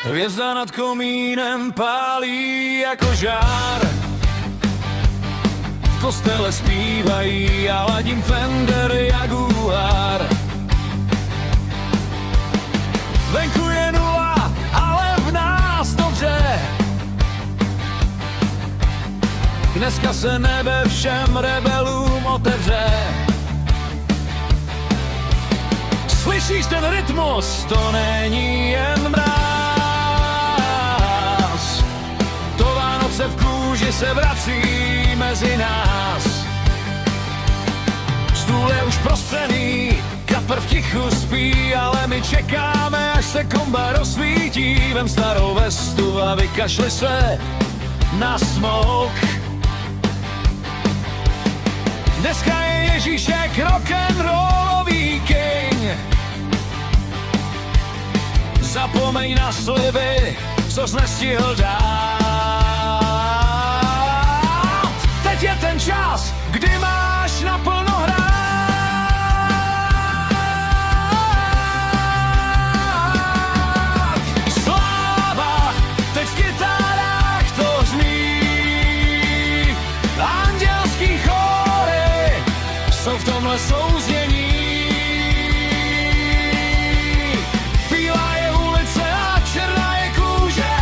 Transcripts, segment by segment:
Hvězda nad komínem pálí jako žár. V kostele zpívají a ladím Fender Jaguar. Venku je nula, ale v nás dobře. Dneska se nebe všem rebelům otevře. Slyšíš ten rytmus? To není jen mráz. To Vánoce v kůži se vrací mezi nás. Stůl je už prostřený, kapr v tichu spí, ale my čekáme, až se komba rozsvítí. Vem starou vestu a vykašli se na smok. Dneska je Ježíšek rock'n'rollový king. Zapomeň na sliby, co jsi nestihl dát. Teď je ten čas, kdy máš naplno hrát. Sláva, teď v kytárách to zní. Andělský chóry jsou v tomhle souznění. Bílá je ulice a černá je kůže.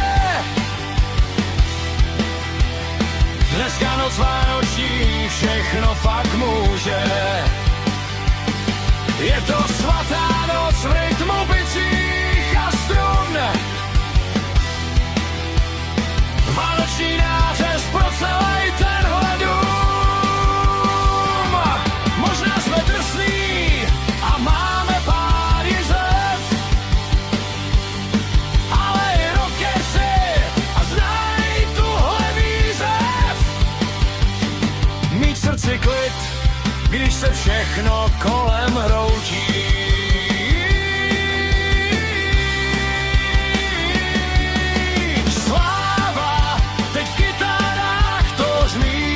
Dneska noc vánoční všechno fakt může. Je to svatá noc v rytmu bicích a strun. Vánoční nářez pro celý tenhle dům. Možná jsme drsný a máme pár jizev, ale i rockeři a znají tuhle výzev. Mít v srdci klid, když se všechno kolem hroutí. Sláva, teď v kytárách to zní.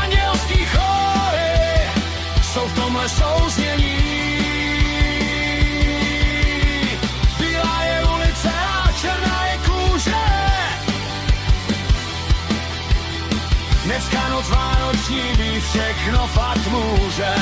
Andělský chóry jsou v tomhle souznění. Bílá je ulice a černá je kůže. Dneska noc vánoční ví, všechno fakt může.